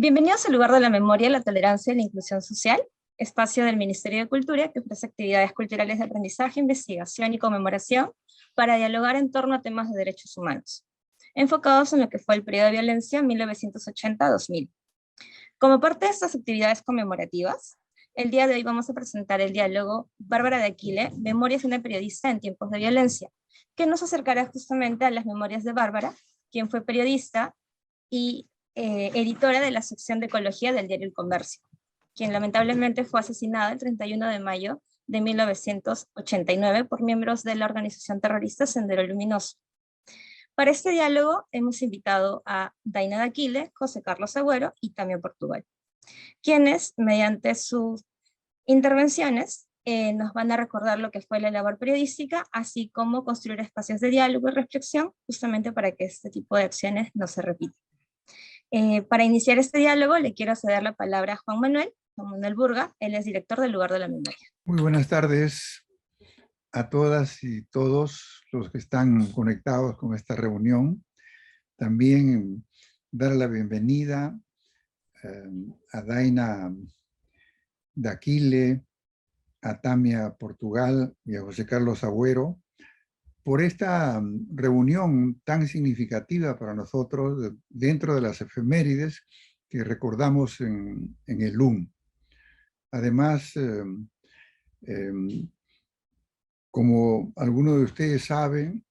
Bienvenidos al lugar de la memoria, la tolerancia y la inclusión social, espacio del Ministerio de Cultura que ofrece actividades culturales de aprendizaje, investigación y conmemoración para dialogar en torno a temas de derechos humanos, enfocados en lo que fue el periodo de violencia 1980-2000. Como parte de estas actividades conmemorativas, el día de hoy vamos a presentar el diálogo Bárbara de Aquile, Memorias de una periodista en tiempos de violencia, que nos acercará justamente a las memorias de Bárbara, quien fue periodista y editora de la sección de ecología del diario El Comercio, quien lamentablemente fue asesinada el 31 de mayo de 1989 por miembros de la organización terrorista Sendero Luminoso. Para este diálogo hemos invitado a Daina de Aquile, José Carlos Agüero y Tamia Portugal, quienes mediante sus intervenciones nos van a recordar lo que fue la labor periodística, así como construir espacios de diálogo y reflexión, justamente para que este tipo de acciones no se repitan. Para iniciar este diálogo le quiero ceder la palabra a Juan Manuel Burga, él es director del Lugar de la Memoria. Muy buenas tardes a todas y todos los que están conectados con esta reunión. También dar la bienvenida a Daina de Aquile, a Tamia Portugal y a José Carlos Agüero por esta reunión tan significativa para nosotros dentro de las efemérides que recordamos en el LUM. Además, como algunos de ustedes saben,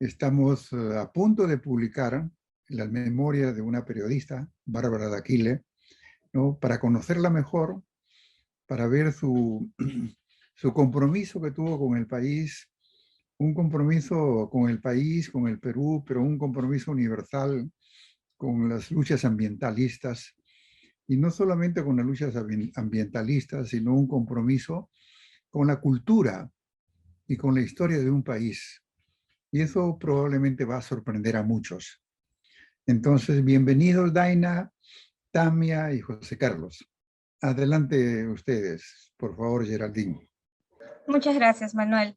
estamos a punto de publicar la memoria de una periodista, Bárbara de Aquile, ¿no? Para conocerla mejor, para ver su compromiso que tuvo con el país, un compromiso con el país, con el Perú, pero un compromiso universal con las luchas ambientalistas, y no solamente con las luchas ambientalistas, sino un compromiso con la cultura y con la historia de un país. Y eso probablemente va a sorprender a muchos. Entonces, bienvenidos Daina, Tamia y José Carlos. Adelante ustedes, por favor, Geraldine. Muchas gracias, Manuel.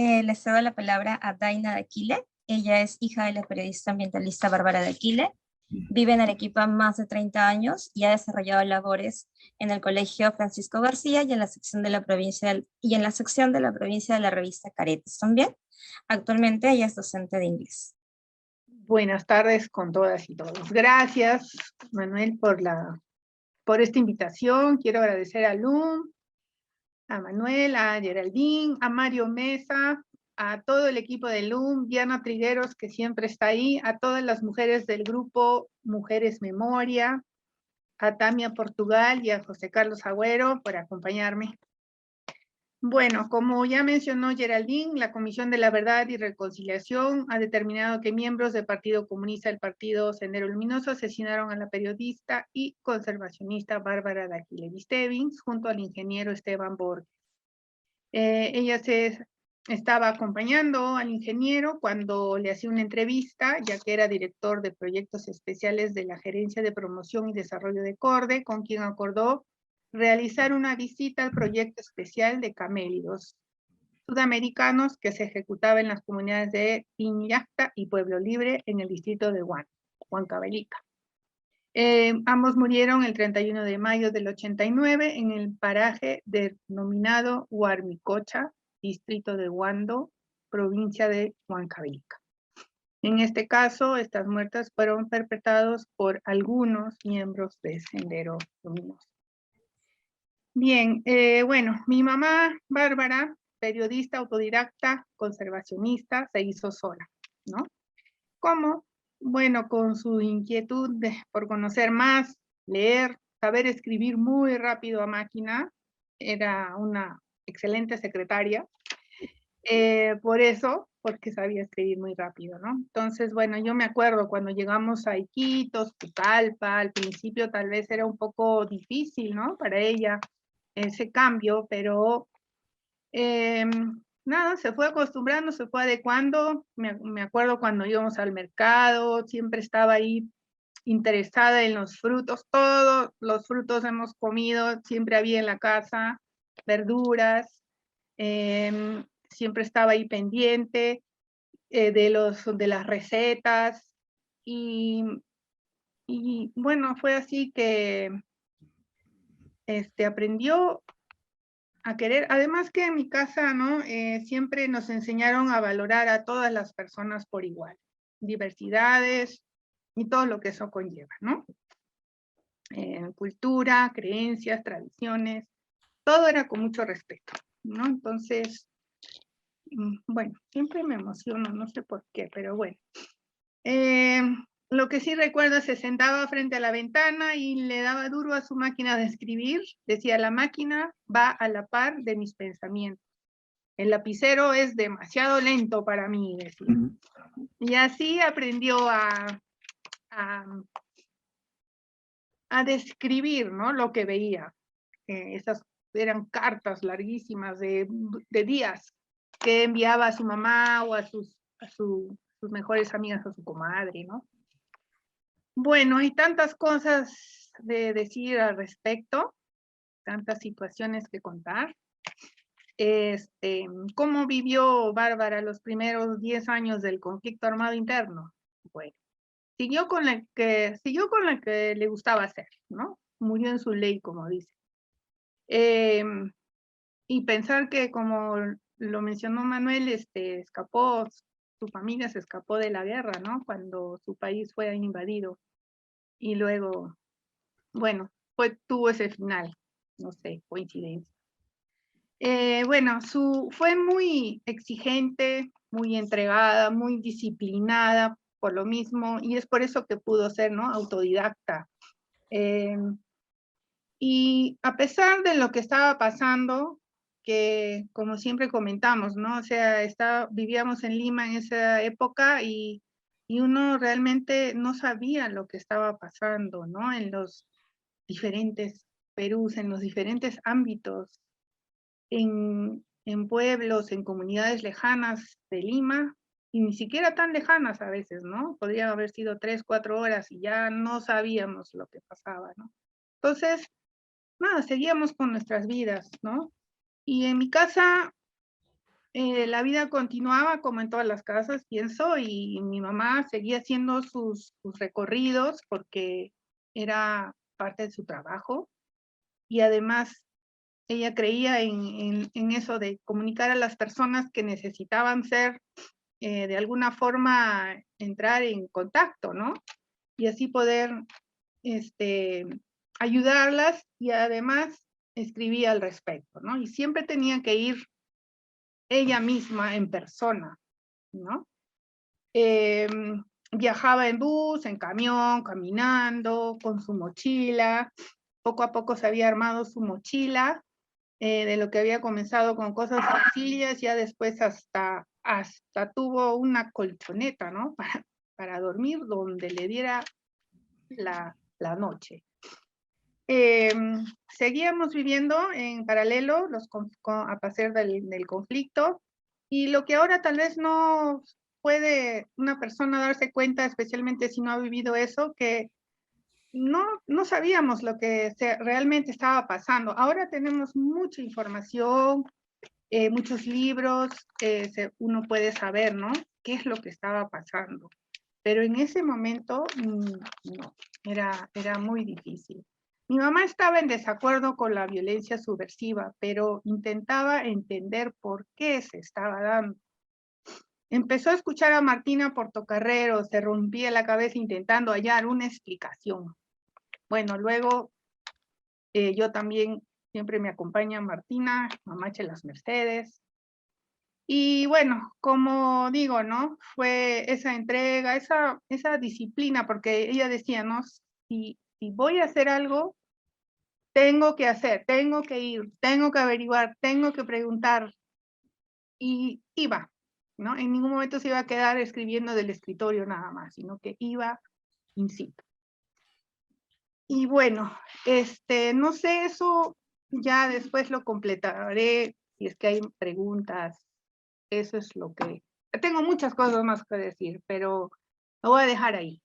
Le cedo la palabra a Daina de Aquile. Ella es hija de la periodista ambientalista Bárbara de Aquile. Vive en Arequipa más de 30 años y ha desarrollado labores en el Colegio Francisco García y en la sección de la provincia de la revista Caretes también. Actualmente ella es docente de inglés. Buenas tardes con todas y todos. Gracias, Manuel, por esta invitación. Quiero agradecer a LUM, a Manuel, a Geraldine, a Mario Mesa, a todo el equipo de LUM, Diana Trigueros, que siempre está ahí, a todas las mujeres del grupo Mujeres Memoria, a Tamia Portugal y a José Carlos Agüero por acompañarme. Bueno, como ya mencionó Geraldine, la Comisión de la Verdad y Reconciliación ha determinado que miembros del Partido Comunista del Partido Sendero Luminoso asesinaron a la periodista y conservacionista Bárbara de Aquile Stevens junto al ingeniero Esteban Borges. Ella estaba acompañando al ingeniero cuando le hacía una entrevista, ya que era director de proyectos especiales de la Gerencia de Promoción y Desarrollo de CORDE, con quien acordó realizar una visita al proyecto especial de camélidos sudamericanos que se ejecutaba en las comunidades de Iñacta y Pueblo Libre en el distrito de Huancavelica. Ambos murieron el 31 de mayo del 89 en el paraje denominado Huarmicocha, distrito de Huando, provincia de Huancavelica. En este caso, estas muertes fueron perpetradas por algunos miembros de Sendero Luminoso. Bien, bueno, mi mamá, Bárbara, periodista autodidacta, conservacionista, se hizo sola, ¿no? ¿Cómo? Bueno, con su inquietud por conocer más, leer, saber escribir muy rápido a máquina, era una excelente secretaria, por eso, porque sabía escribir muy rápido, ¿no? Entonces, bueno, yo me acuerdo cuando llegamos a Iquitos, Pucallpa, al principio tal vez era un poco difícil, ¿no? Para ella ese cambio, pero nada, se fue acostumbrando, se fue adecuando. Me acuerdo cuando íbamos al mercado, siempre estaba ahí interesada en los frutos, todos los frutos hemos comido, siempre había en la casa, verduras, siempre estaba ahí pendiente de las recetas, y Y bueno, fue así que aprendió a querer, además que en mi casa, ¿no? Siempre nos enseñaron a valorar a todas las personas por igual, diversidades y todo lo que eso conlleva, ¿no? Cultura, creencias, tradiciones, todo era con mucho respeto, ¿no? Entonces, bueno, siempre me emociono, no sé por qué, pero bueno. Lo que sí recuerdo, se sentaba frente a la ventana y le daba duro a su máquina de escribir. Decía, la máquina va a la par de mis pensamientos. El lapicero es demasiado lento para mí, decía. Y así aprendió a describir, ¿no? Lo que veía. Esas eran cartas larguísimas de días que enviaba a su mamá o a sus mejores amigas, a su comadre, ¿no? Bueno, hay tantas cosas de decir al respecto, tantas situaciones que contar. ¿Cómo vivió Bárbara los primeros 10 años del conflicto armado interno? Bueno, siguió con la que le gustaba hacer, ¿no? Murió en su ley, como dice. Y pensar que, como lo mencionó Manuel, escapó, su familia se escapó de la guerra, ¿no? Cuando su país fue invadido. Y luego, bueno, tuvo ese final, no sé, coincidencia. Bueno, fue muy exigente, muy entregada, muy disciplinada por lo mismo, y es por eso que pudo ser, ¿no? Autodidacta. Y a pesar de lo que estaba pasando, que como siempre comentamos, ¿no? O sea, vivíamos en Lima en esa época y uno realmente no sabía lo que estaba pasando, ¿no? En los diferentes Perús, en los diferentes ámbitos, en pueblos, en comunidades lejanas de Lima, y ni siquiera tan lejanas a veces, ¿no? Podrían haber sido 3, 4 horas y ya no sabíamos lo que pasaba, ¿no? Entonces, nada, seguíamos con nuestras vidas, ¿no? Y en mi casa, la vida continuaba como en todas las casas, pienso, y mi mamá seguía haciendo sus recorridos porque era parte de su trabajo, y además ella creía en eso de comunicar a las personas que necesitaban ser, de alguna forma, entrar en contacto, ¿no? Y así poder ayudarlas, y además escribía al respecto, ¿no? Y siempre tenía que ir ella misma en persona, ¿no? Viajaba en bus, en camión, caminando, con su mochila. Poco a poco se había armado su mochila, de lo que había comenzado con cosas sencillas, ya después hasta tuvo una colchoneta, ¿no? Para dormir donde le diera la noche. Seguíamos viviendo en paralelo a pesar del conflicto, y lo que ahora tal vez no puede una persona darse cuenta, especialmente si no ha vivido eso, que no sabíamos lo que realmente estaba pasando. Ahora tenemos mucha información, muchos libros, uno puede saber, ¿no? ¿Qué es lo que estaba pasando? Pero en ese momento, no, era muy difícil. Mi mamá estaba en desacuerdo con la violencia subversiva, pero intentaba entender por qué se estaba dando. Empezó a escuchar a Martina Portocarrero, se rompía la cabeza intentando hallar una explicación. Bueno, luego yo también, siempre me acompaña Martina, Mamache Las Mercedes. Y bueno, como digo, ¿no? Fue esa entrega, esa disciplina, porque ella decía, ¿no? Si voy a hacer algo, tengo que hacer, tengo que ir, tengo que averiguar, tengo que preguntar. Y iba, ¿no? En ningún momento se iba a quedar escribiendo del escritorio nada más, sino que iba in situ. Y bueno, no sé, eso ya después lo completaré, si es que hay preguntas. Eso es lo que... Tengo muchas cosas más que decir, pero lo voy a dejar ahí.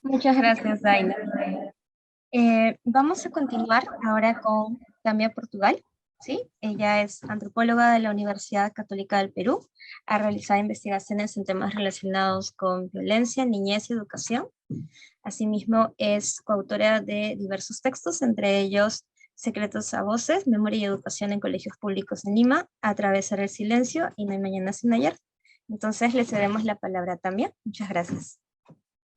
Muchas gracias, Daina. Vamos a continuar ahora con Cambia Portugal. ¿sí? Ella es antropóloga de la Universidad Católica del Perú, ha realizado investigaciones en temas relacionados con violencia, niñez y educación. Asimismo, es coautora de diversos textos, entre ellos Secretos a Voces, Memoria y Educación en Colegios Públicos en Lima, Atravesar el Silencio y No hay Mañana sin Ayer. Entonces, le cedemos la palabra también. Muchas gracias.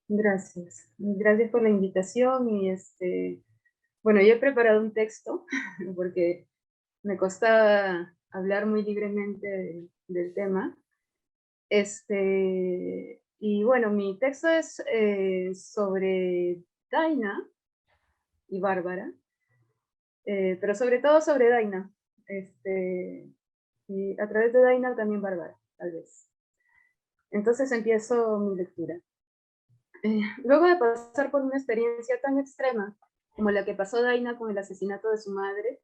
Gracias. Gracias por la invitación y bueno, yo he preparado un texto porque me costaba hablar muy libremente del tema. Y bueno, mi texto es sobre Daina y Bárbara, pero sobre todo sobre Daina. Y a través de Daina también Bárbara, tal vez. Entonces empiezo mi lectura. Luego de pasar por una experiencia tan extrema como la que pasó Daina con el asesinato de su madre,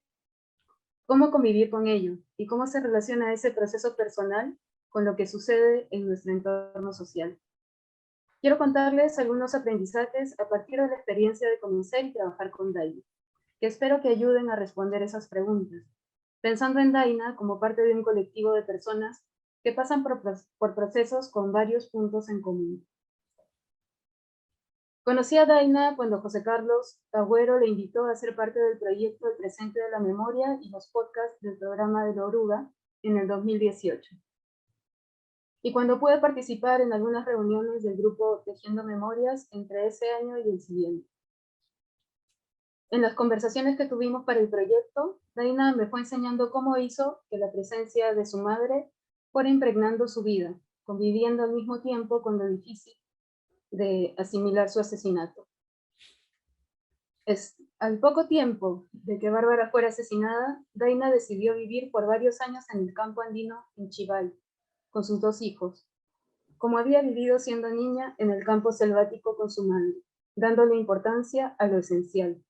¿cómo convivir con ello? ¿Y cómo se relaciona ese proceso personal con lo que sucede en nuestro entorno social? Quiero contarles algunos aprendizajes a partir de la experiencia de conocer y trabajar con Daina, que espero que ayuden a responder esas preguntas, pensando en Daina como parte de un colectivo de personas que pasan por procesos con varios puntos en común. Conocí a Daina cuando José Carlos Agüero le invitó a ser parte del proyecto El Presente de la Memoria y los podcasts del programa de la Oruga en el 2018. Y cuando pude participar en algunas reuniones del grupo Tejiendo Memorias entre ese año y el siguiente. En las conversaciones que tuvimos para el proyecto, Daina me fue enseñando cómo hizo que la presencia de su madre fuera impregnando su vida, conviviendo al mismo tiempo con lo difícil de asimilar su asesinato. Al poco tiempo de que Bárbara fuera asesinada, Daina decidió vivir por varios años en el campo andino en Chival, con sus 2 hijos, como había vivido siendo niña en el campo selvático con su madre, dándole importancia a lo esencial,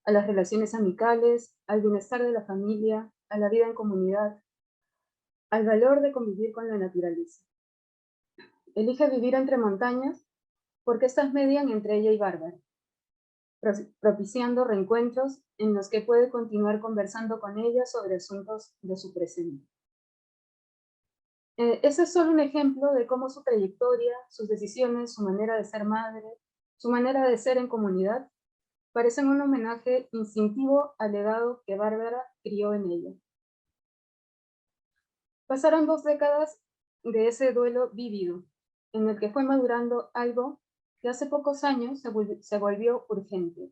a las relaciones amicales, al bienestar de la familia, a la vida en comunidad, al valor de convivir con la naturaleza. Elige vivir entre montañas porque estas median entre ella y Bárbara, propiciando reencuentros en los que puede continuar conversando con ella sobre asuntos de su presente. Ese es solo un ejemplo de cómo su trayectoria, sus decisiones, su manera de ser madre, su manera de ser en comunidad, parecen un homenaje instintivo al legado que Bárbara crió en ella. Pasaron 2 décadas de ese duelo vívido, en el que fue madurando algo que hace pocos años se volvió urgente.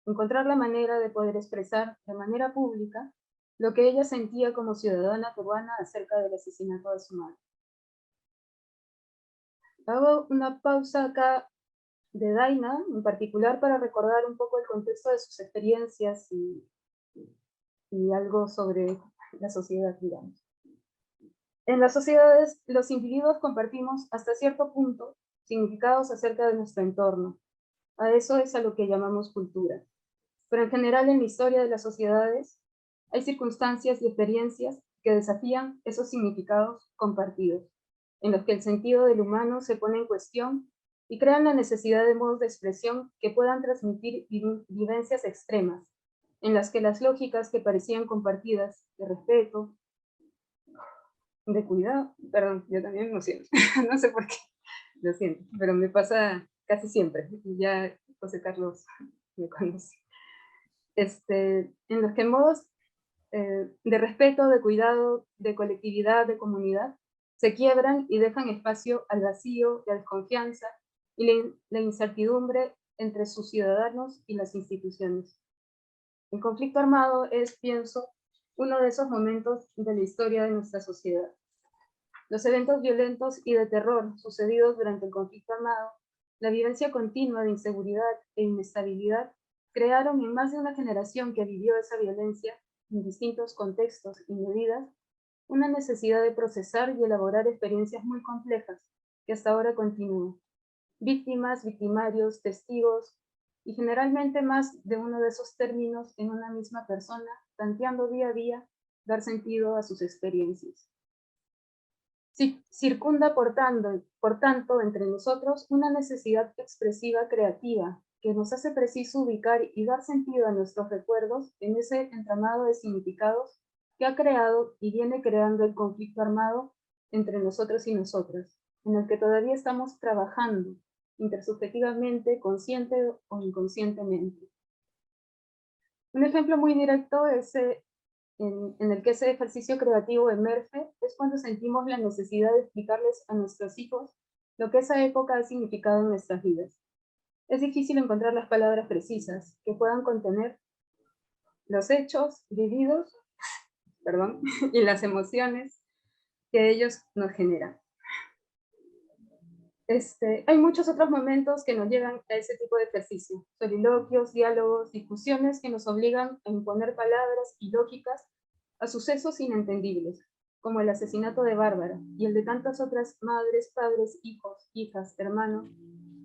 Encontrar la manera de poder expresar de manera pública lo que ella sentía como ciudadana peruana acerca del asesinato de su madre. Hago una pausa acá de Daina, en particular para recordar un poco el contexto de sus experiencias y algo sobre la sociedad, digamos. En las sociedades, los individuos compartimos hasta cierto punto significados acerca de nuestro entorno. A eso es a lo que llamamos cultura. Pero en general en la historia de las sociedades hay circunstancias y experiencias que desafían esos significados compartidos, en los que el sentido del humano se pone en cuestión y crean la necesidad de modos de expresión que puedan transmitir vivencias extremas, en las que las lógicas que parecían compartidas, de respeto, de cuidado, perdón, yo también lo siento, no sé por qué, lo siento, pero me pasa casi siempre, ya José Carlos me conoce. En los que modos de respeto, de cuidado, de colectividad, de comunidad, se quiebran y dejan espacio al vacío, la desconfianza y la incertidumbre entre sus ciudadanos y las instituciones. El conflicto armado es, pienso, uno de esos momentos de la historia de nuestra sociedad. Los eventos violentos y de terror sucedidos durante el conflicto armado, la vivencia continua de inseguridad e inestabilidad, crearon en más de una generación que vivió esa violencia en distintos contextos y medidas, una necesidad de procesar y elaborar experiencias muy complejas que hasta ahora continúan. Víctimas, victimarios, testigos, y generalmente más de uno de esos términos en una misma persona, tanteando día a día dar sentido a sus experiencias. Circunda, por tanto, entre nosotros una necesidad expresiva creativa que nos hace preciso ubicar y dar sentido a nuestros recuerdos en ese entramado de significados que ha creado y viene creando el conflicto armado entre nosotros y nosotras, en el que todavía estamos trabajando intersubjetivamente, consciente o inconscientemente. Un ejemplo muy directo en el que ese ejercicio creativo emerge es cuando sentimos la necesidad de explicarles a nuestros hijos lo que esa época ha significado en nuestras vidas. Es difícil encontrar las palabras precisas que puedan contener los hechos vividos, y las emociones que ellos nos generan. Hay muchos otros momentos que nos llevan a ese tipo de ejercicio, soliloquios, diálogos, discusiones que nos obligan a imponer palabras y lógicas a sucesos inentendibles, como el asesinato de Bárbara y el de tantas otras madres, padres, hijos, hijas, hermanos,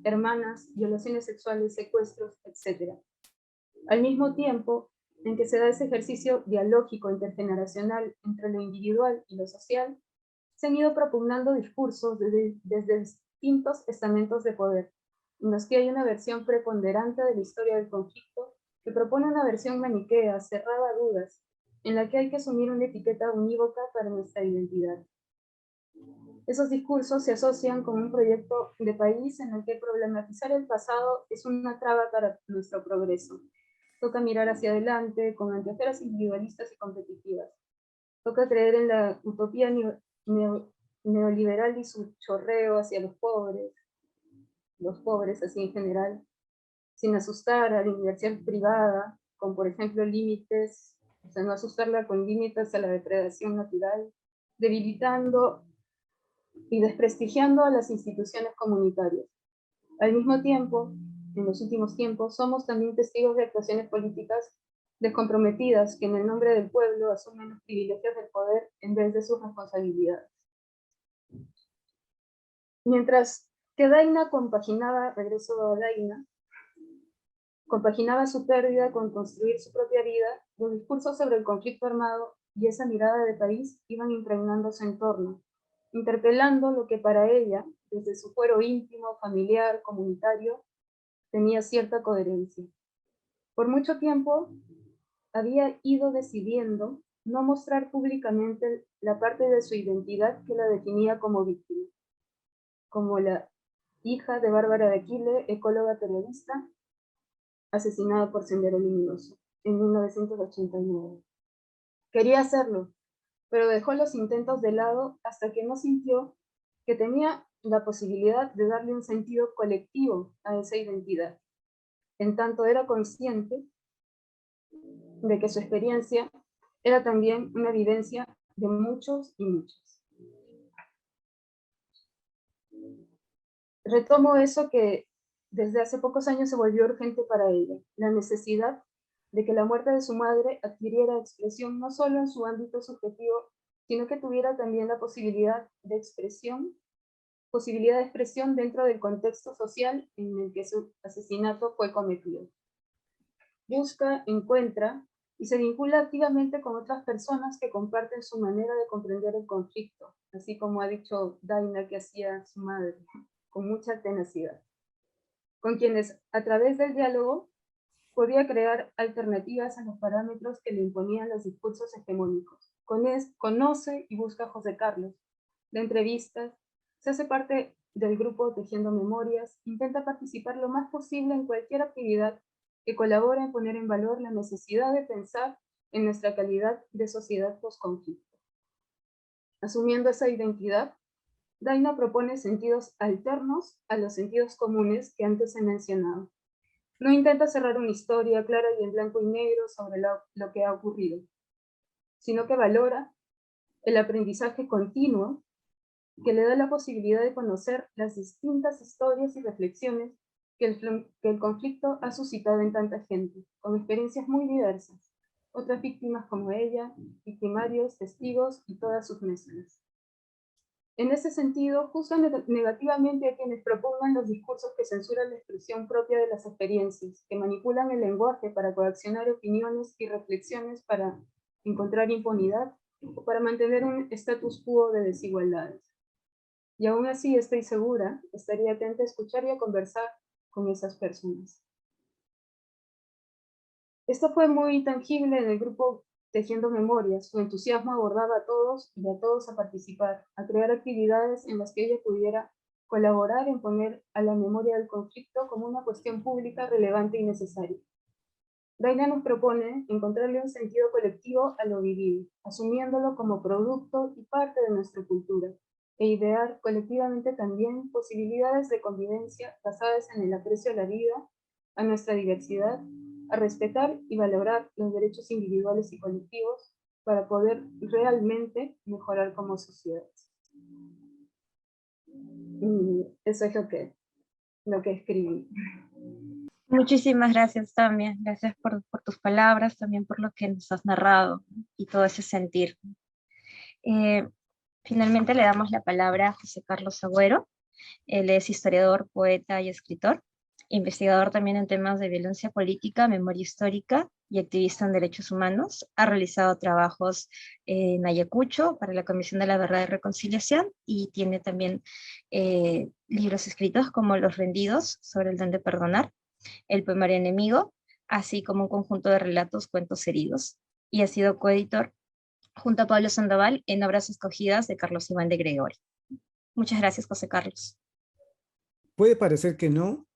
hermanas, violaciones sexuales, secuestros, etc. Al mismo tiempo en que se da ese ejercicio dialógico intergeneracional entre lo individual y lo social, se han ido propugnando discursos desde distintos estamentos de poder, en los que hay una versión preponderante de la historia del conflicto que propone una versión maniquea, cerrada a dudas, en la que hay que asumir una etiqueta unívoca para nuestra identidad. Esos discursos se asocian con un proyecto de país en el que problematizar el pasado es una traba para nuestro progreso. Toca mirar hacia adelante con anteojeras individualistas y competitivas. Toca creer en la utopía neoliberal y su chorreo hacia los pobres así en general, sin asustar a la universidad privada, con por ejemplo límites, o sea, no asustarla con límites a la depredación natural, debilitando y desprestigiando a las instituciones comunitarias. Al mismo tiempo, en los últimos tiempos, somos también testigos de actuaciones políticas descomprometidas que en el nombre del pueblo asumen los privilegios del poder en vez de sus responsabilidades. Mientras que Daina compaginaba, regreso a Daina, compaginaba su pérdida con construir su propia vida, los discursos sobre el conflicto armado y esa mirada de país iban impregnando su entorno, interpelando lo que para ella, desde su fuero íntimo, familiar, comunitario, tenía cierta coherencia. Por mucho tiempo había ido decidiendo no mostrar públicamente la parte de su identidad que la definía como víctima, como la hija de Bárbara de Aquile, ecóloga periodista, asesinada por Sendero Luminoso en 1989. Quería hacerlo, pero dejó los intentos de lado hasta que no sintió que tenía la posibilidad de darle un sentido colectivo a esa identidad. En tanto era consciente de que su experiencia era también una vivencia de muchos y muchas. Retomo eso que desde hace pocos años se volvió urgente para ella, la necesidad de que la muerte de su madre adquiriera expresión no solo en su ámbito subjetivo, sino que tuviera también la posibilidad de expresión dentro del contexto social en el que su asesinato fue cometido. Busca, encuentra y se vincula activamente con otras personas que comparten su manera de comprender el conflicto, así como ha dicho Daina que hacía su madre, con mucha tenacidad, con quienes a través del diálogo podía crear alternativas a los parámetros que le imponían los discursos hegemónicos. Conoce y busca a José Carlos, de entrevistas, se hace parte del grupo Tejiendo Memorias, intenta participar lo más posible en cualquier actividad que colabore en poner en valor la necesidad de pensar en nuestra calidad de sociedad post-conflicto. Asumiendo esa identidad, Daina propone sentidos alternos a los sentidos comunes que antes he mencionado. No intenta cerrar una historia clara y en blanco y negro sobre lo que ha ocurrido, sino que valora el aprendizaje continuo que le da la posibilidad de conocer las distintas historias y reflexiones que el conflicto ha suscitado en tanta gente, con experiencias muy diversas, otras víctimas como ella, victimarios, testigos y todas sus mezclas. En ese sentido, juzgan negativamente a quienes propugnan los discursos que censuran la expresión propia de las experiencias, que manipulan el lenguaje para coaccionar opiniones y reflexiones para encontrar impunidad o para mantener un status quo de desigualdades. Y aún así estoy segura, estaría atenta a escuchar y a conversar con esas personas. Esto fue muy tangible en el grupo tejiendo memorias. Su entusiasmo abordaba a todos y a todos a participar, a crear actividades en las que ella pudiera colaborar en poner a la memoria del conflicto como una cuestión pública relevante y necesaria. Daina nos propone encontrarle un sentido colectivo a lo vivido, asumiéndolo como producto y parte de nuestra cultura, e idear colectivamente también posibilidades de convivencia basadas en el aprecio a la vida, a nuestra diversidad, a respetar y valorar los derechos individuales y colectivos para poder realmente mejorar como sociedad. Y eso es lo que escribí. Muchísimas gracias, Tamia. Gracias por tus palabras, también por lo que nos has narrado y todo ese sentir. Finalmente le damos la palabra a José Carlos Agüero. Él es historiador, poeta y escritor, investigador también en temas de violencia política, memoria histórica y activista en derechos humanos. Ha realizado trabajos en Ayacucho para la Comisión de la Verdad y Reconciliación y tiene también libros escritos como Los Rendidos, sobre el don de perdonar, El poemario enemigo, así como un conjunto de relatos, cuentos heridos. Y ha sido coeditor junto a Pablo Sandoval en Obras escogidas de Carlos Iván de Gregori. Muchas gracias, José Carlos. Puede parecer que no,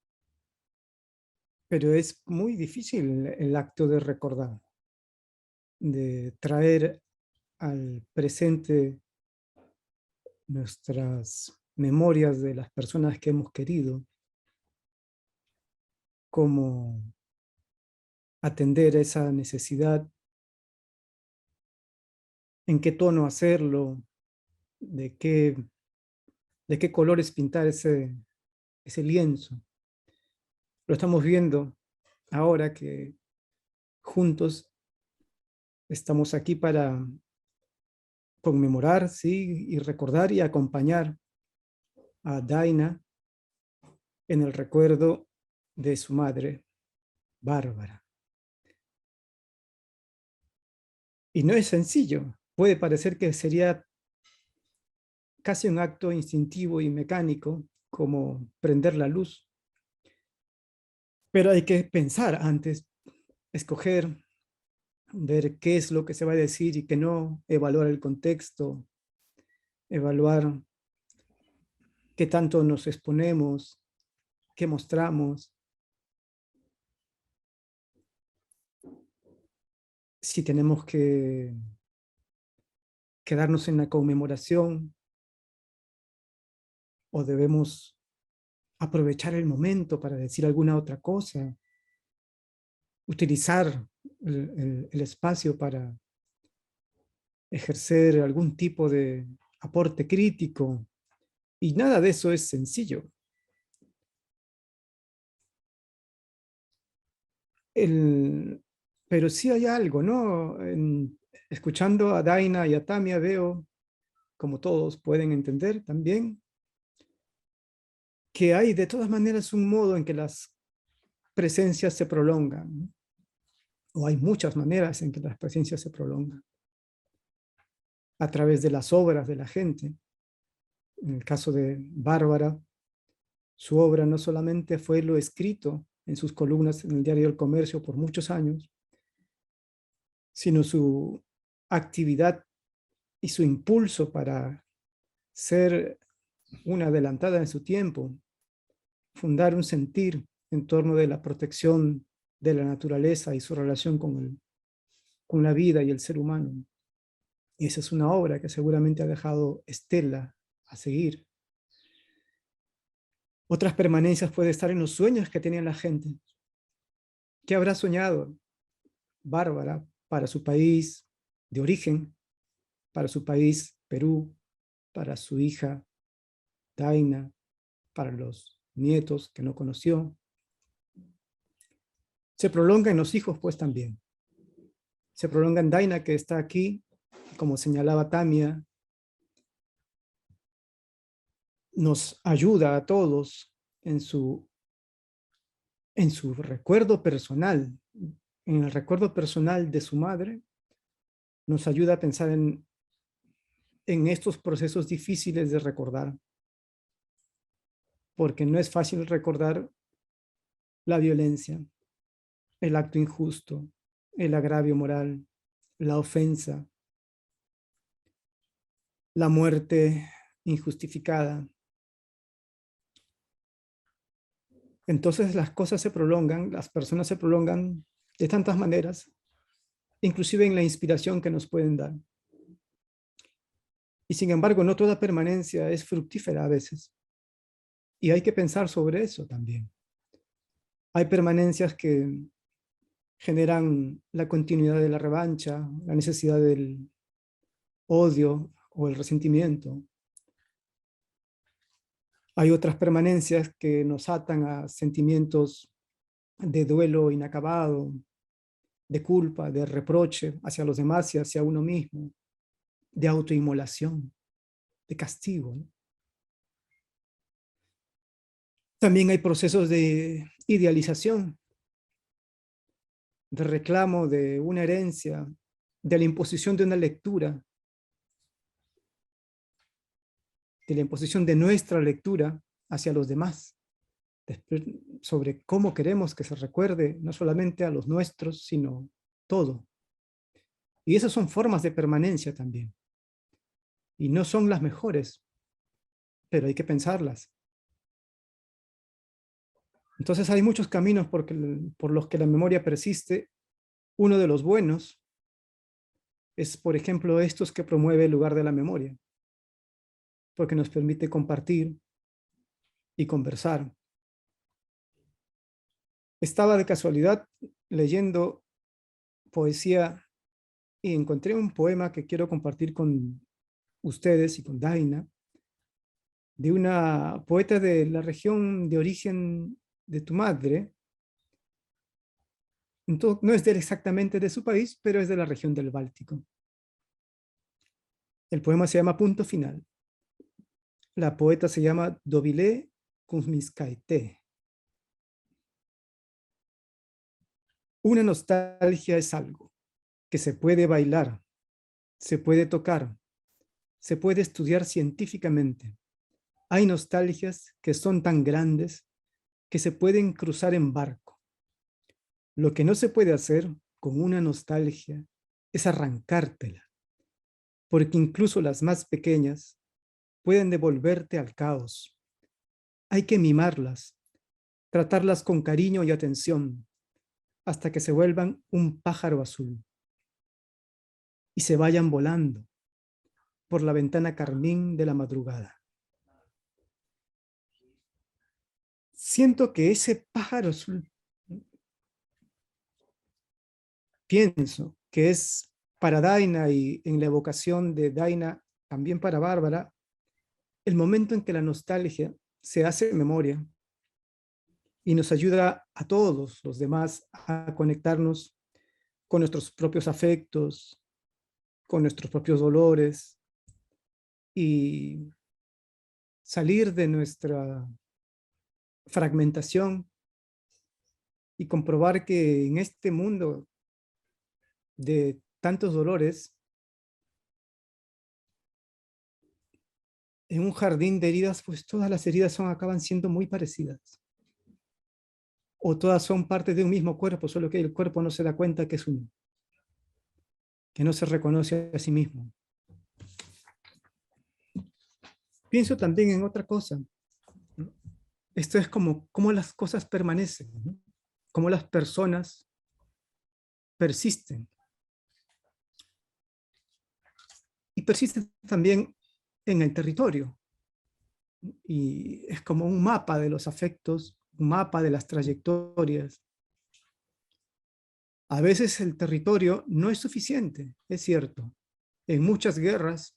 pero es muy difícil el acto de recordar, de traer al presente nuestras memorias de las personas que hemos querido, cómo atender esa necesidad, en qué tono hacerlo, de qué colores pintar ese lienzo. Lo estamos viendo ahora que juntos estamos aquí para conmemorar, ¿sí? Y recordar y acompañar a Daina en el recuerdo de su madre, Bárbara. Y no es sencillo. Puede parecer que sería casi un acto instintivo y mecánico, como prender la luz. Pero hay que pensar antes, escoger, ver qué es lo que se va a decir y qué no, evaluar el contexto, evaluar qué tanto nos exponemos, qué mostramos. Si tenemos que quedarnos en la conmemoración o debemos aprovechar el momento para decir alguna otra cosa, utilizar el espacio para ejercer algún tipo de aporte crítico, y nada de eso es sencillo. Pero sí hay algo, ¿no? Escuchando a Daina y a Tamia veo, como todos pueden entender también, que hay de todas maneras un modo en que las presencias se prolongan, ¿no? O hay muchas maneras en que las presencias se prolongan. A través de las obras de la gente. En el caso de Bárbara, su obra no solamente fue lo escrito en sus columnas en el Diario del Comercio por muchos años, sino su actividad y su impulso para ser una adelantada en su tiempo, fundar un sentir en torno de la protección de la naturaleza y su relación con la vida y el ser humano. Y esa es una obra que seguramente ha dejado estela a seguir. Otras permanencias puede estar en los sueños que tenía la gente. ¿Qué habrá soñado Bárbara para su país de origen, para su país Perú, para su hija Daina, para los nietos que no conoció? Se prolonga en los hijos, pues también. Se prolonga en Daina, que está aquí, como señalaba Tamia, nos ayuda a todos en su recuerdo personal, en el recuerdo personal de su madre, nos ayuda a pensar en estos procesos difíciles de recordar, porque no es fácil recordar la violencia, el acto injusto, el agravio moral, la ofensa, la muerte injustificada. Entonces las cosas se prolongan, las personas se prolongan de tantas maneras, inclusive en la inspiración que nos pueden dar. Y sin embargo, no toda permanencia es fructífera a veces. Y hay que pensar sobre eso también. Hay permanencias que generan la continuidad de la revancha, la necesidad del odio o el resentimiento. Hay otras permanencias que nos atan a sentimientos de duelo inacabado, de culpa, de reproche hacia los demás y hacia uno mismo, de autoinmolación, de castigo, ¿no? También hay procesos de idealización, de reclamo de una herencia, de la imposición de una lectura, de la imposición de nuestra lectura hacia los demás, sobre cómo queremos que se recuerde no solamente a los nuestros, sino todo. Y esas son formas de permanencia también. Y no son las mejores, pero hay que pensarlas. Entonces hay muchos caminos por los que la memoria persiste. Uno de los buenos es, por ejemplo, estos que promueve el lugar de la memoria, porque nos permite compartir y conversar. Estaba de casualidad leyendo poesía y encontré un poema que quiero compartir con ustedes y con Daina, de una poeta de la región de origen de tu madre. Entonces, no es exactamente de su país, pero es de la región del Báltico. El poema se llama Punto Final. La poeta se llama Dovile Kuzminskaite. Una nostalgia es algo que se puede bailar, se puede tocar, se puede estudiar científicamente. Hay nostalgias que son tan grandes que se pueden cruzar en barco. Lo que no se puede hacer con una nostalgia es arrancártela, porque incluso las más pequeñas pueden devolverte al caos. Hay que mimarlas, tratarlas con cariño y atención, hasta que se vuelvan un pájaro azul y se vayan volando por la ventana carmín de la madrugada. Siento que ese pájaro azul, pienso que es para Daina y en la evocación de Daina, también para Bárbara, el momento en que la nostalgia se hace memoria y nos ayuda a todos los demás a conectarnos con nuestros propios afectos, con nuestros propios dolores y salir de nuestra fragmentación y comprobar que en este mundo de tantos dolores, en un jardín de heridas, pues todas las heridas acaban siendo muy parecidas. O todas son parte de un mismo cuerpo, solo que el cuerpo no se da cuenta que es uno, que no se reconoce a sí mismo. Pienso también en otra cosa. Esto es como las cosas permanecen, ¿no? Cómo las personas persisten. Y persisten también en el territorio. Y es como un mapa de los afectos, un mapa de las trayectorias. A veces el territorio no es suficiente, es cierto. En muchas guerras,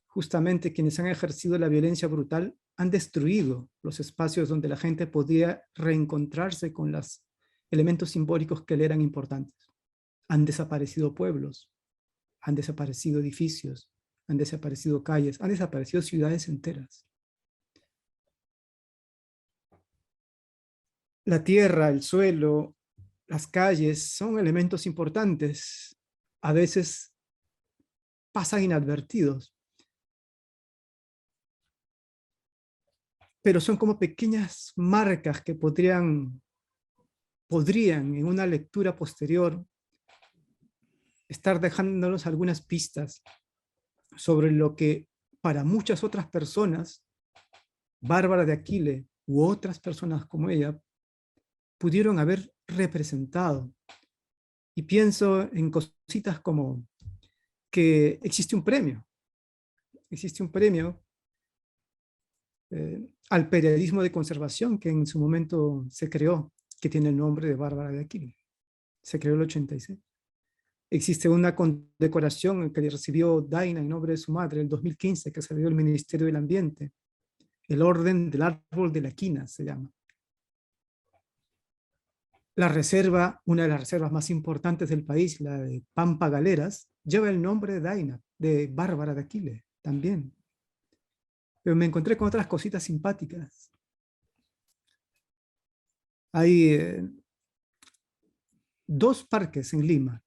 justamente quienes han ejercido la violencia brutal han destruido los espacios donde la gente podía reencontrarse con los elementos simbólicos que le eran importantes. Han desaparecido pueblos, han desaparecido edificios, han desaparecido calles, han desaparecido ciudades enteras. La tierra, el suelo, las calles son elementos importantes. A veces pasan inadvertidos. Pero son como pequeñas marcas que podrían en una lectura posterior estar dejándonos algunas pistas sobre lo que para muchas otras personas, Bárbara de Aquile u otras personas como ella, pudieron haber representado. Y pienso en cositas como que existe un premio al periodismo de conservación que en su momento se creó, que tiene el nombre de Bárbara de Aquile. Se creó en el 86. Existe una condecoración que recibió Daina en nombre de su madre en el 2015, que salió del Ministerio del Ambiente. El Orden del Árbol de la Quina se llama. La reserva, una de las reservas más importantes del país, la de Pampa Galeras, lleva el nombre de Daina, de Bárbara de Aquile, también. Pero me encontré con otras cositas simpáticas. Hay 2 parques en Lima,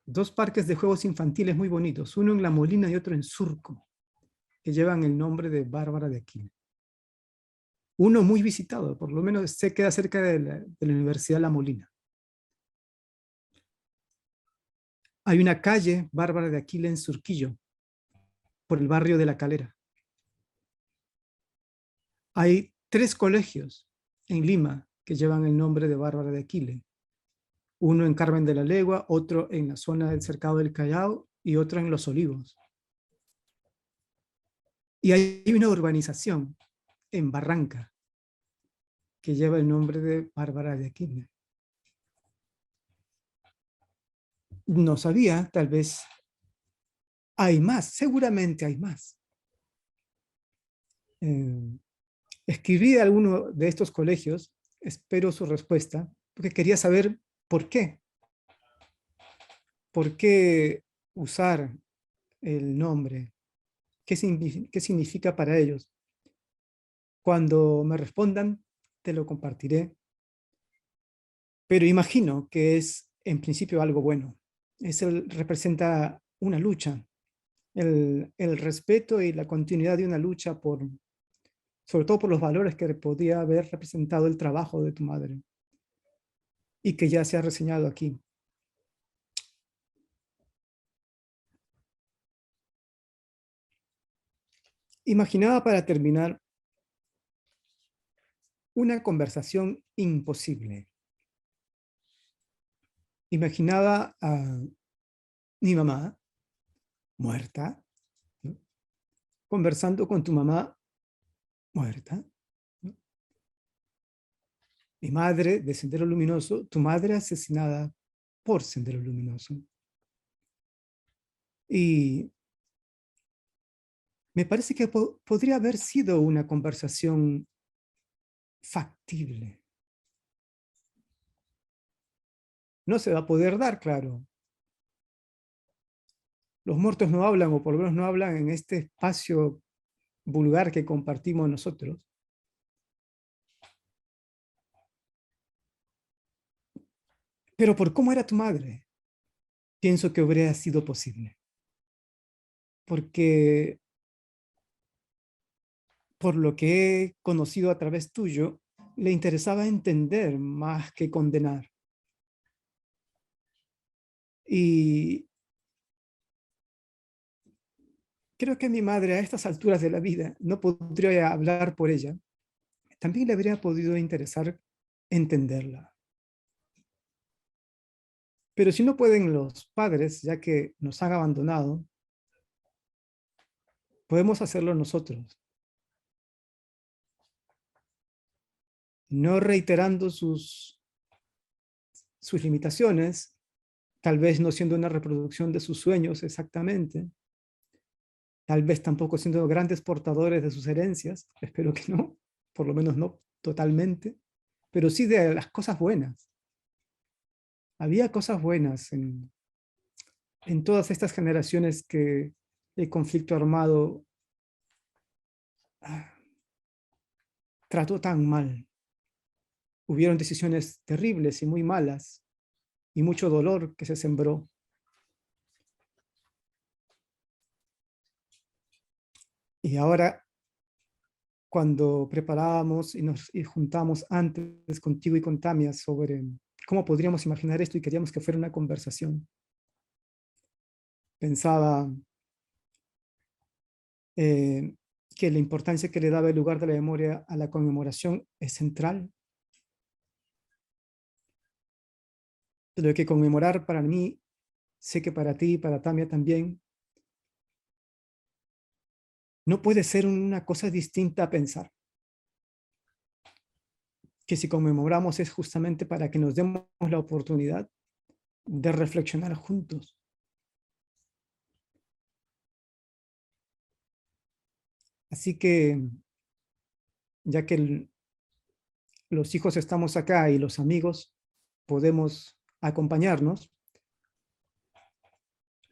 2 parques de juegos infantiles muy bonitos, uno en La Molina y otro en Surco, que llevan el nombre de Bárbara de Aquile. Uno muy visitado, por lo menos se queda cerca de la Universidad La Molina. Hay una calle Bárbara de Aquile en Surquillo, por el barrio de La Calera. Hay 3 colegios en Lima que llevan el nombre de Bárbara de Aquile. Uno en Carmen de la Legua, otro en la zona del Cercado del Callao y otro en Los Olivos. Y hay una urbanización en Barranca que lleva el nombre de Bárbara de Aquile. No sabía, tal vez hay más, seguramente hay más. Escribí a alguno de estos colegios, espero su respuesta, porque quería saber por qué. ¿Por qué usar el nombre? ¿Qué significa para ellos? Cuando me respondan, te lo compartiré. Pero imagino que es en principio algo bueno. Representa una lucha, el respeto y la continuidad de una lucha sobre todo por los valores que podía haber representado el trabajo de tu madre y que ya se ha reseñado aquí. Imaginaba para terminar una conversación imposible. Imaginaba a mi mamá muerta, ¿no? Conversando con tu mamá muerta, ¿no? Mi madre de Sendero Luminoso, tu madre asesinada por Sendero Luminoso. Y me parece que podría haber sido una conversación factible. No se va a poder dar, claro. Los muertos no hablan, o por lo menos no hablan en este espacio vulgar que compartimos nosotros. Pero por cómo era tu madre, pienso que habría sido posible. Porque por lo que he conocido a través tuyo, le interesaba entender más que condenar. Y creo que mi madre a estas alturas de la vida, no podría hablar por ella, también le habría podido interesar entenderla. Pero si no pueden los padres, ya que nos han abandonado, podemos hacerlo nosotros. No reiterando sus limitaciones, tal vez no siendo una reproducción de sus sueños exactamente, tal vez tampoco siendo grandes portadores de sus herencias, espero que no, por lo menos no totalmente, pero sí de las cosas buenas. Había cosas buenas en todas estas generaciones que el conflicto armado trató tan mal. Hubieron decisiones terribles y muy malas, y mucho dolor que se sembró. Y ahora, cuando preparábamos y nos juntamos antes contigo y con Tamia sobre cómo podríamos imaginar esto y queríamos que fuera una conversación, pensaba que la importancia que le daba el lugar de la memoria a la conmemoración es central. Pero que conmemorar para mí, sé que para ti y para Tamia también, no puede ser una cosa distinta a pensar. Que si conmemoramos es justamente para que nos demos la oportunidad de reflexionar juntos. Así que, ya que los hijos estamos acá y los amigos podemos acompañarnos,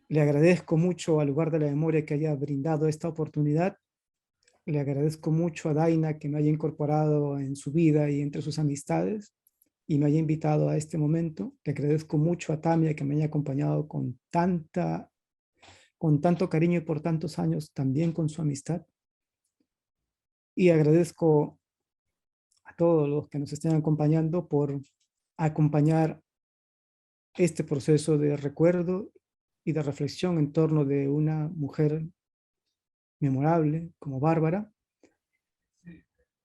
le agradezco mucho al lugar de la memoria que haya brindado esta oportunidad. Le agradezco mucho a Daina que me haya incorporado en su vida y entre sus amistades y me haya invitado a este momento. Le agradezco mucho a Tamia que me haya acompañado con tanto cariño y por tantos años, también con su amistad. Y agradezco a todos los que nos estén acompañando por acompañar este proceso de recuerdo y de reflexión en torno de una mujer memorable como Bárbara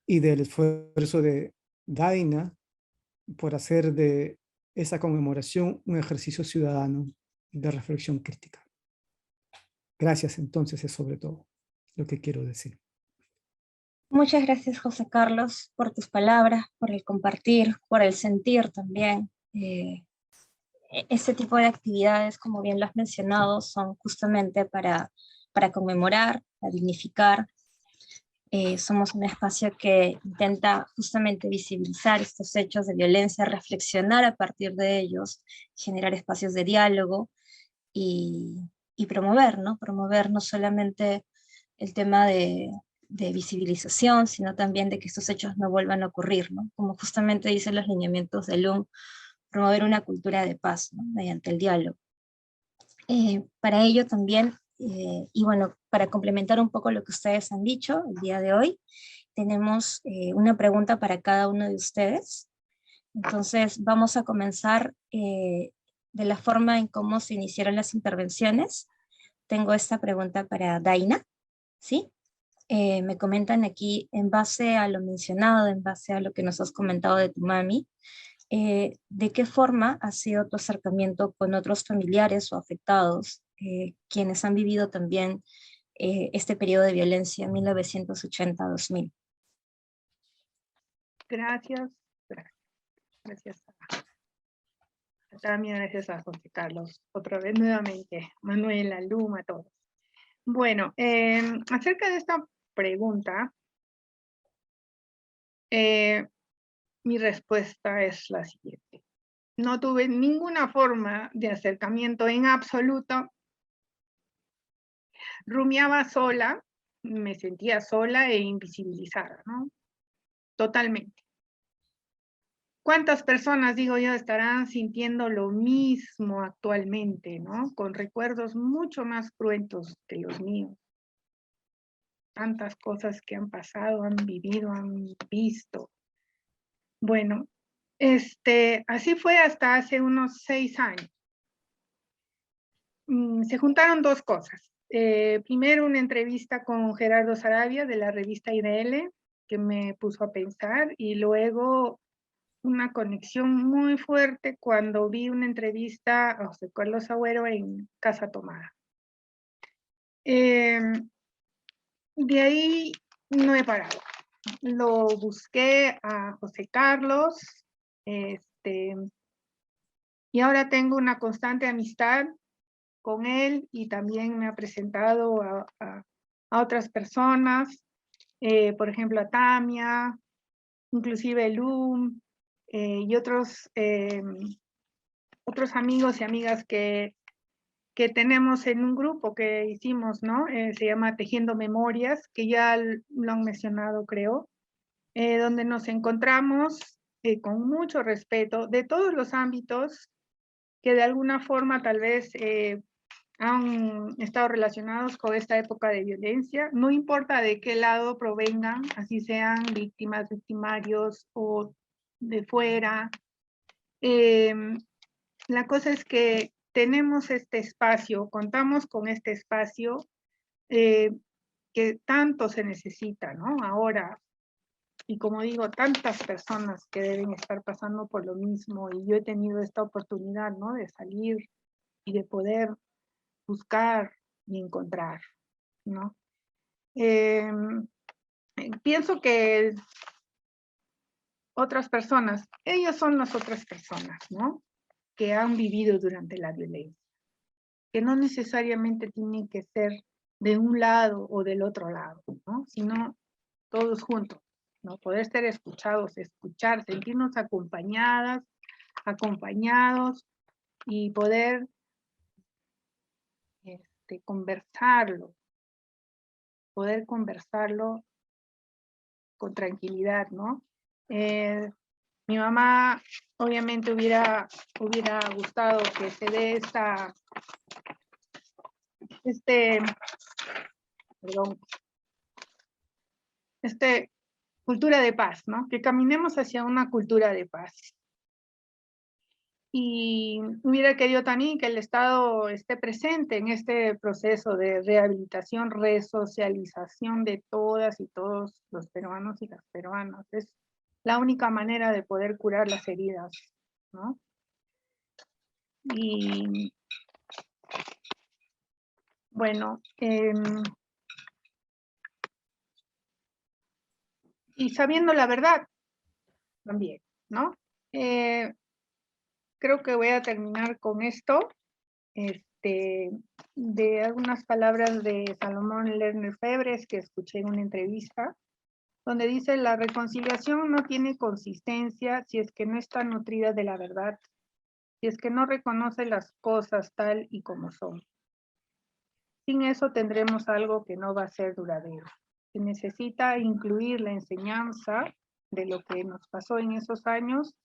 y del esfuerzo de Daina por hacer de esa conmemoración un ejercicio ciudadano de reflexión crítica. Gracias, entonces, es sobre todo lo que quiero decir. Muchas gracias, José Carlos, por tus palabras, por el compartir, por el sentir también. Este tipo de actividades, como bien lo has mencionado, son justamente para conmemorar, para dignificar. Somos un espacio que intenta justamente visibilizar estos hechos de violencia, reflexionar a partir de ellos, generar espacios de diálogo y promover, ¿no? Promover no solamente el tema de visibilización, sino también de que estos hechos no vuelvan a ocurrir, ¿no? Como justamente dicen los lineamientos de LUM, promover una cultura de paz, ¿no? Mediante el diálogo. Para ello también, y bueno, para complementar un poco lo que ustedes han dicho el día de hoy, tenemos una pregunta para cada uno de ustedes. Entonces vamos a comenzar de la forma en cómo se iniciaron las intervenciones. Tengo esta pregunta para Daina, ¿sí? Me comentan aquí, en base a lo mencionado, en base a lo que nos has comentado de tu mami, ¿de qué forma ha sido tu acercamiento con otros familiares o afectados, quienes han vivido también este periodo de violencia 1980-2000? Gracias. Gracias a Tamia, gracias a José Carlos. Otra vez nuevamente, Manuela, Luma, a todos. Bueno, acerca de esta pregunta, mi respuesta es la siguiente. No tuve ninguna forma de acercamiento en absoluto. Rumiaba sola, me sentía sola e invisibilizada, ¿no? Totalmente. ¿Cuántas personas, digo yo, estarán sintiendo lo mismo actualmente, ¿no? Con recuerdos mucho más cruentos que los míos. Tantas cosas que han pasado, han vivido, han visto. Bueno, así fue hasta hace unos 6 años. Se juntaron dos cosas. Primero, una entrevista con Gerardo Sarabia de la revista IDL, que me puso a pensar, y luego una conexión muy fuerte cuando vi una entrevista a José Carlos Agüero en Casa Tomada. De ahí no he parado. Lo busqué a José Carlos, y ahora tengo una constante amistad con él y también me ha presentado a otras personas, por ejemplo a Tamia, inclusive Lum, y otros amigos y amigas que tenemos en un grupo que hicimos, ¿no? Se llama Tejiendo Memorias, que ya lo han mencionado, creo, donde nos encontramos con mucho respeto de todos los ámbitos que de alguna forma tal vez han estado relacionados con esta época de violencia, no importa de qué lado provengan, así sean víctimas, victimarios o de fuera. La cosa es que tenemos este espacio, contamos con este espacio que tanto se necesita, ¿no? Ahora, y como digo, tantas personas que deben estar pasando por lo mismo, y yo he tenido esta oportunidad, ¿no? De salir y de poder buscar y encontrar, ¿no? Pienso que otras personas, ellas son las otras personas, ¿no? Que han vivido durante la violencia, que no necesariamente tienen que ser de un lado o del otro lado, ¿no? Sino todos juntos, ¿no? Poder ser escuchados, escuchar, sentirnos acompañadas, acompañados y poder conversarlo, poder conversarlo con tranquilidad, ¿no? Mi mamá obviamente hubiera gustado que se dé cultura de paz, ¿no? Que caminemos hacia una cultura de paz. Y hubiera querido también que el Estado esté presente en este proceso de rehabilitación, resocialización de todas y todos los peruanos y las peruanas. Es la única manera de poder curar las heridas, ¿no? Y bueno, y sabiendo la verdad también, ¿no? Creo que voy a terminar con esto, de algunas palabras de Salomón Lerner Febres que escuché en una entrevista, donde dice: la reconciliación no tiene consistencia si es que no está nutrida de la verdad, si es que no reconoce las cosas tal y como son. Sin eso tendremos algo que no va a ser duradero. Se necesita incluir la enseñanza de lo que nos pasó en esos años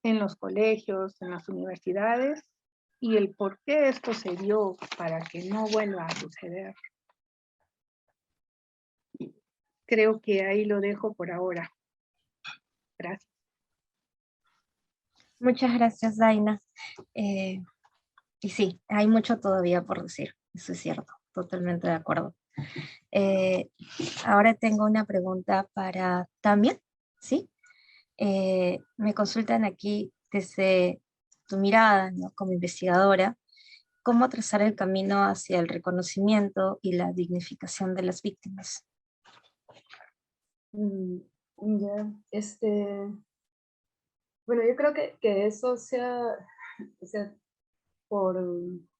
en los colegios, en las universidades, y el por qué esto se dio para que no vuelva a suceder. Creo que ahí lo dejo por ahora. Gracias. Muchas gracias, Daina. Y sí, hay mucho todavía por decir, eso es cierto, totalmente de acuerdo. Ahora tengo una pregunta para también, ¿sí? Me consultan aquí desde tu mirada, ¿no? Como investigadora, ¿cómo trazar el camino hacia el reconocimiento y la dignificación de las víctimas? Ya, bueno, yo creo que eso sea por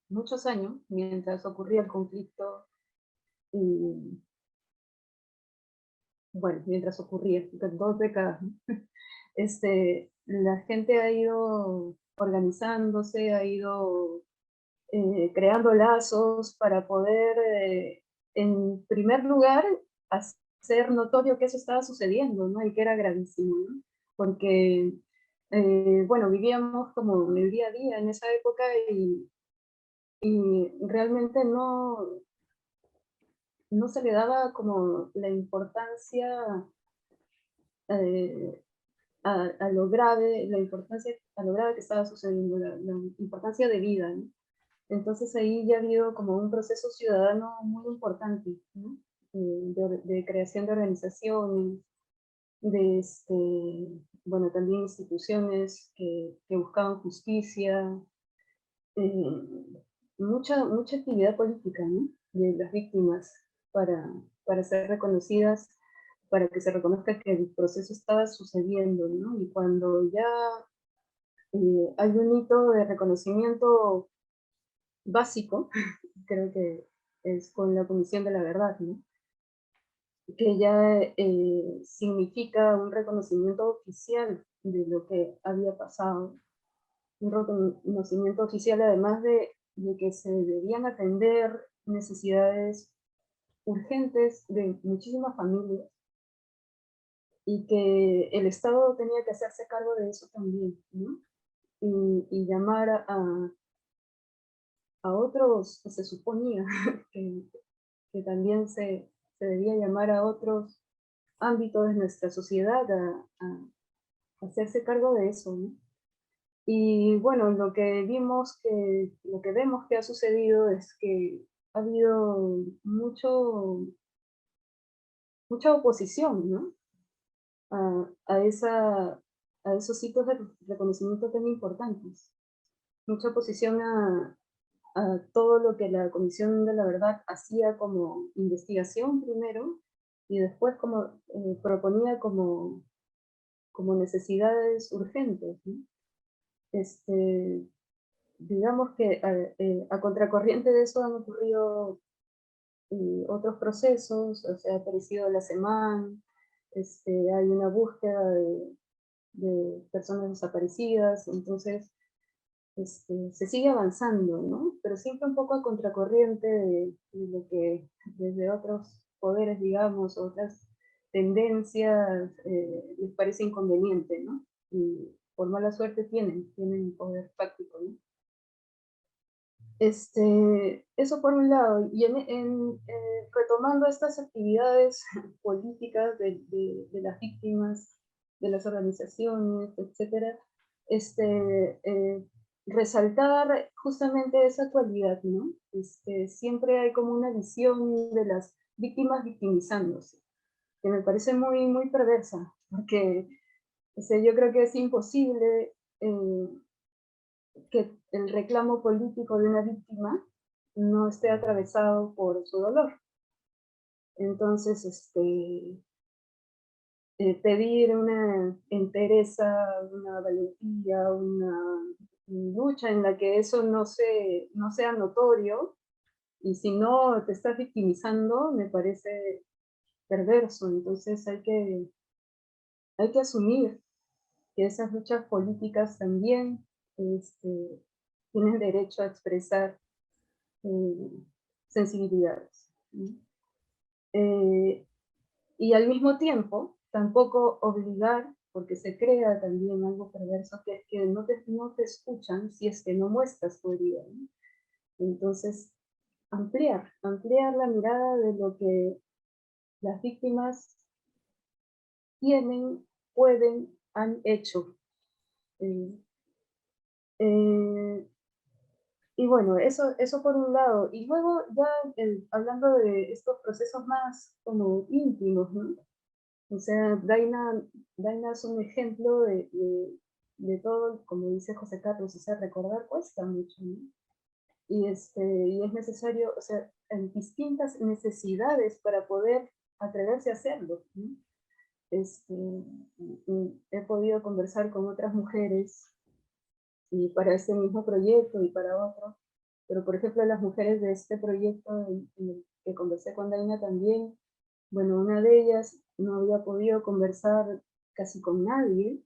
muchos años, mientras ocurría el conflicto, y bueno, mientras ocurría, 2 décadas, ¿no? La gente ha ido organizándose, ha ido creando lazos para poder, en primer lugar, hacer notorio que eso estaba sucediendo, ¿no? Y que era gravísimo, ¿no? Porque, bueno, vivíamos como el día a día en esa época y realmente no se le daba como la importancia a lo grave, a lo grave que estaba sucediendo, la importancia de vida, ¿no? Entonces ahí ya ha habido como un proceso ciudadano muy importante, ¿no? De creación de organizaciones, bueno, también instituciones que buscaban justicia, mucha actividad política, ¿no? De las víctimas para ser reconocidas, para que se reconozca que el proceso estaba sucediendo, ¿no? Y cuando ya hay un hito de reconocimiento básico, creo que es con la Comisión de la Verdad, ¿no? Que ya significa un reconocimiento oficial de lo que había pasado, un reconocimiento oficial además de que se debían atender necesidades urgentes de muchísimas familias y que el Estado tenía que hacerse cargo de eso también, ¿no? Y llamar a otros, se suponía que también se debía llamar a otros ámbitos de nuestra sociedad a hacerse cargo de eso, ¿no? Y bueno, lo que vemos que ha sucedido es que ha habido mucha oposición, ¿no? A esos hitos de reconocimiento tan importantes. Mucha oposición a todo lo que la Comisión de la Verdad hacía como investigación primero, y después como proponía como necesidades urgentes, ¿no? Digamos que a contracorriente de eso han ocurrido otros procesos, o sea, ha aparecido la SEMAN, hay una búsqueda de personas desaparecidas, entonces se sigue avanzando, ¿no? Pero siempre un poco a contracorriente de lo que desde otros poderes, digamos, otras tendencias, les parece inconveniente, ¿no? Y por mala suerte tienen poder fáctico, ¿no? Eso por un lado, y retomando estas actividades políticas de las víctimas, de las organizaciones, etcétera, resaltar justamente esa cualidad, ¿no? Siempre hay como una visión de las víctimas victimizándose, que me parece muy, muy perversa, porque yo creo que es imposible que el reclamo político de una víctima no esté atravesado por su dolor. Entonces, pedir una entereza, una valentía, una lucha en la que eso no sea notorio, y si no te estás victimizando, me parece perverso. Entonces hay que asumir que esas luchas políticas también tienen derecho a expresar sensibilidades, ¿no? Y al mismo tiempo, tampoco obligar, porque se crea también algo perverso, que es que no te escuchan si es que no muestras tu herida, ¿no? Entonces, ampliar la mirada de lo que las víctimas tienen, pueden, han hecho. Eh, eh, y bueno, eso por un lado. Y luego ya hablando de estos procesos más como íntimos, ¿no? O sea, Daina es un ejemplo de todo, como dice José Carlos, o sea, recordar cuesta mucho, ¿no? Y es necesario, o sea, en distintas necesidades para poder atreverse a hacerlo, ¿no? He podido conversar con otras mujeres, y para este mismo proyecto y para otro, pero por ejemplo las mujeres de este proyecto en el que conversé con Daina también, bueno, una de ellas no había podido conversar casi con nadie,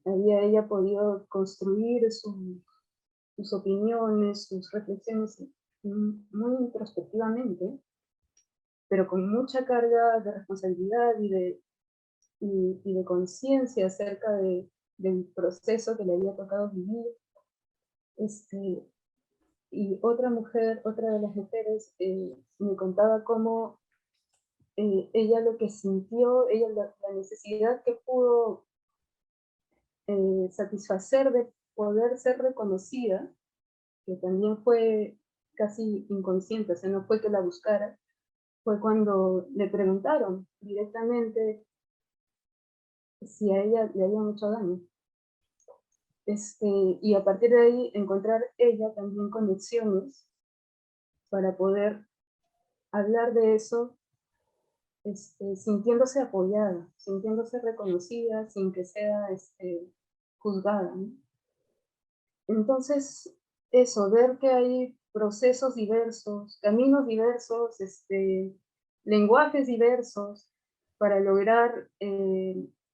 había ella podido construir sus opiniones, sus reflexiones muy introspectivamente, pero con mucha carga de responsabilidad y de conciencia acerca del proceso que le había tocado vivir. Y otra de las mujeres, me contaba cómo ella lo que sintió, la necesidad que pudo satisfacer de poder ser reconocida, que también fue casi inconsciente, o sea, no fue que la buscara, fue cuando le preguntaron directamente si a ella le habían hecho daño. Y a partir de ahí encontrar ella también conexiones para poder hablar de eso, sintiéndose apoyada, sintiéndose reconocida, sin que sea juzgada, ¿no? Entonces, eso, ver que hay procesos diversos, caminos diversos, lenguajes diversos, para lograr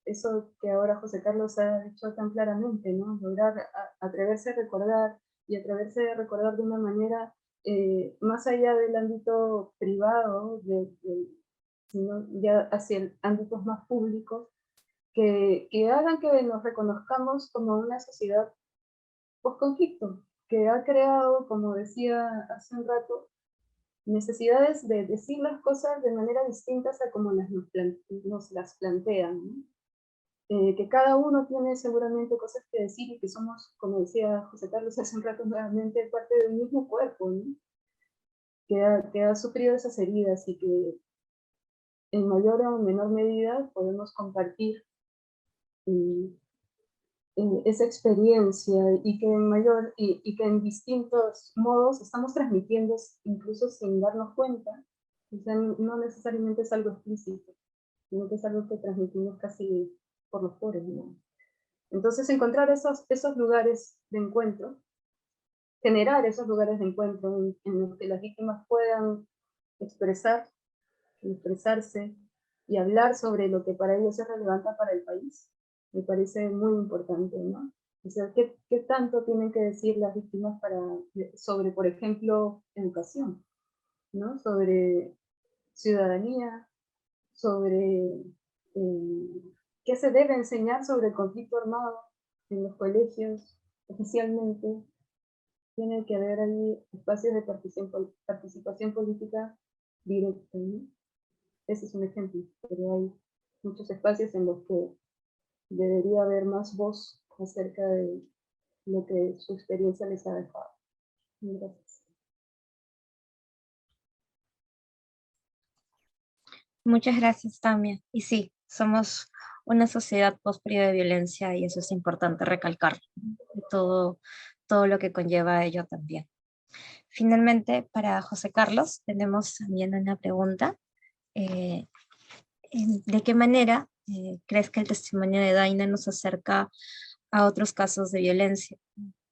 eso que ahora José Carlos ha dicho tan claramente, ¿no? Lograr atreverse a recordar, y atreverse a recordar de una manera más allá del ámbito privado, sino ya hacia ámbitos más públicos, que hagan que nos reconozcamos como una sociedad post-conflicto, que ha creado, como decía hace un rato, necesidades de decir las cosas de manera distinta a como nos las plantean, ¿no? que cada uno tiene seguramente cosas que decir y que somos, como decía José Carlos hace un rato nuevamente, parte del mismo cuerpo, ¿no? que ha sufrido esas heridas y que en mayor o menor medida podemos compartir esa experiencia y que que en distintos modos estamos transmitiendo incluso sin darnos cuenta. O sea, no necesariamente es algo explícito, sino que es algo que transmitimos casi por los poros, ¿no? Entonces, encontrar esos lugares de encuentro, generar esos lugares de encuentro en los que las víctimas puedan expresarse y hablar sobre lo que para ellos es relevante para el país, me parece muy importante, ¿no? O sea, ¿qué tanto tienen que decir las víctimas sobre, por ejemplo, educación, ¿no? Sobre ciudadanía, sobre qué se debe enseñar sobre el conflicto armado en los colegios oficialmente. Tiene que haber ahí espacios de participación política directa, ¿no? Ese es un ejemplo, pero hay muchos espacios en los que debería haber más voz acerca de lo que su experiencia les ha dejado. Gracias. Muchas gracias, Tamia. Y sí, somos una sociedad post-periodo de violencia y eso es importante recalcar, todo lo que conlleva ello también. Finalmente, para José Carlos, tenemos también una pregunta. ¿De qué manera crees que el testimonio de Daina nos acerca a otros casos de violencia?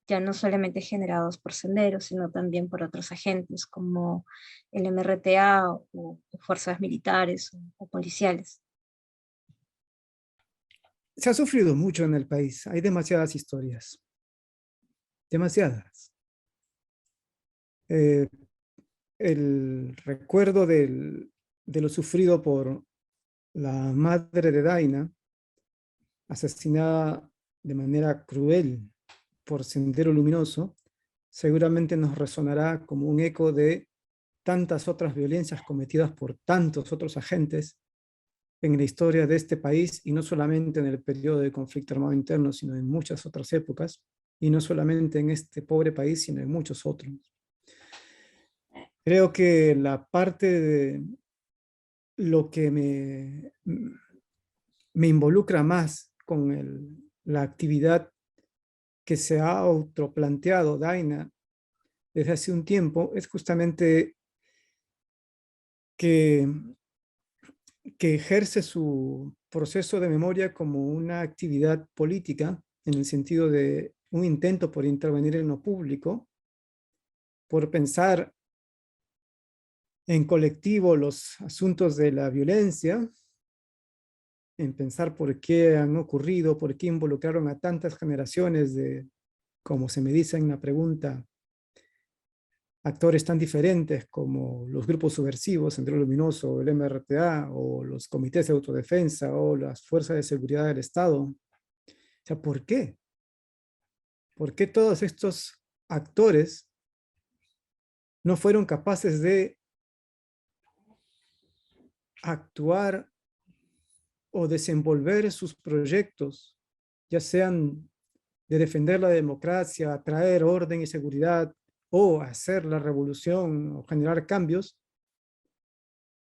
Ya no solamente generados por Senderos, sino también por otros agentes como el MRTA o fuerzas militares o policiales. Se ha sufrido mucho en el país, hay demasiadas historias, demasiadas. El recuerdo de lo sufrido por la madre de Daina, asesinada de manera cruel por Sendero Luminoso, seguramente nos resonará como un eco de tantas otras violencias cometidas por tantos otros agentes en la historia de este país, y no solamente en el periodo de conflicto armado interno, sino en muchas otras épocas, y no solamente en este pobre país, sino en muchos otros. Creo que la parte de lo que me involucra más con la actividad que se ha autoplanteado Daina desde hace un tiempo es justamente que ejerce su proceso de memoria como una actividad política, en el sentido de un intento por intervenir en lo público, por pensar en colectivo los asuntos de la violencia, en pensar por qué han ocurrido, por qué involucraron a tantas generaciones de, como se me dice en la pregunta, actores tan diferentes como los grupos subversivos, Sendero Luminoso, el MRTA, o los comités de autodefensa, o las fuerzas de seguridad del Estado. O sea, ¿por qué? ¿Por qué todos estos actores no fueron capaces de actuar o desenvolver sus proyectos, ya sean de defender la democracia, traer orden y seguridad, o hacer la revolución o generar cambios,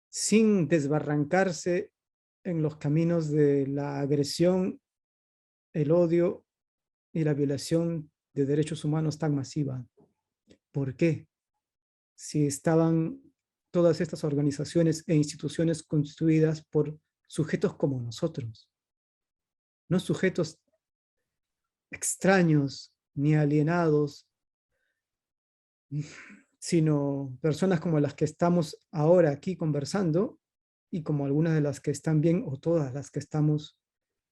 sin desbarrancarse en los caminos de la agresión, el odio y la violación de derechos humanos tan masiva? ¿Por qué? Si estaban todas estas organizaciones e instituciones constituidas por sujetos como nosotros, no sujetos extraños ni alienados, sino personas como las que estamos ahora aquí conversando, y como algunas de las que están bien, o todas las que estamos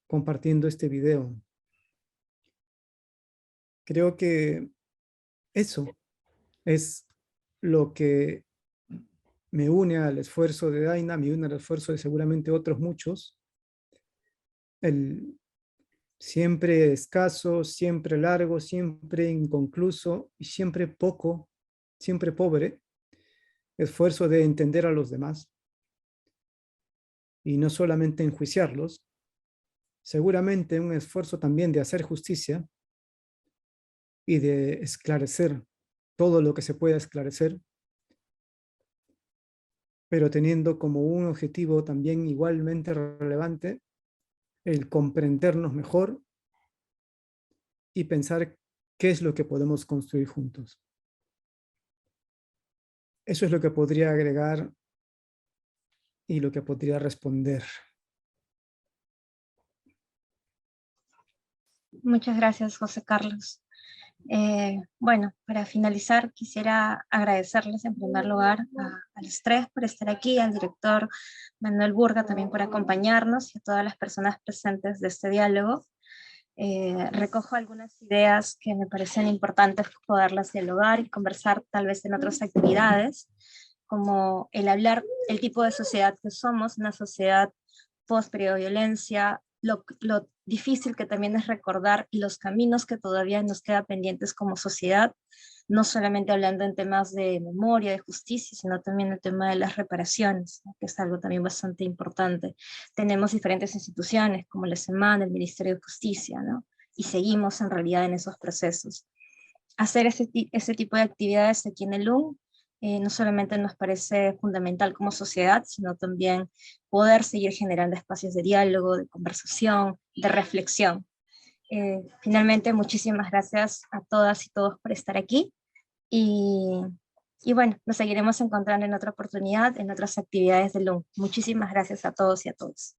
compartiendo este video. Creo que eso es lo que me une al esfuerzo de Daina, me une al esfuerzo de seguramente otros muchos, el siempre escaso, siempre largo, siempre inconcluso y siempre poco, siempre pobre, esfuerzo de entender a los demás y no solamente enjuiciarlos, seguramente un esfuerzo también de hacer justicia y de esclarecer todo lo que se pueda esclarecer, pero teniendo como un objetivo también igualmente relevante el comprendernos mejor y pensar qué es lo que podemos construir juntos. Eso es lo que podría agregar y lo que podría responder. Muchas gracias, José Carlos. Bueno, para finalizar, quisiera agradecerles en primer lugar a los tres por estar aquí, al director Manuel Burga también por acompañarnos y a todas las personas presentes de este diálogo. Recojo algunas ideas que me parecen importantes poderlas dialogar y conversar tal vez en otras actividades, como el hablar el tipo de sociedad que somos, una sociedad post-periodo de violencia, lo difícil que también es recordar y los caminos que todavía nos quedan pendientes como sociedad, no solamente hablando en temas de memoria, de justicia, sino también el tema de las reparaciones, ¿no? Que es algo también bastante importante. Tenemos diferentes instituciones como la SEMAN, el Ministerio de Justicia, ¿no? Y seguimos en realidad en esos procesos. Hacer ese tipo de actividades aquí en el LUN no solamente nos parece fundamental como sociedad, sino también poder seguir generando espacios de diálogo, de conversación, de reflexión. Finalmente, muchísimas gracias a todas y todos por estar aquí. Y bueno, nos seguiremos encontrando en otra oportunidad, en otras actividades del LUN. Muchísimas gracias a todos y a todas.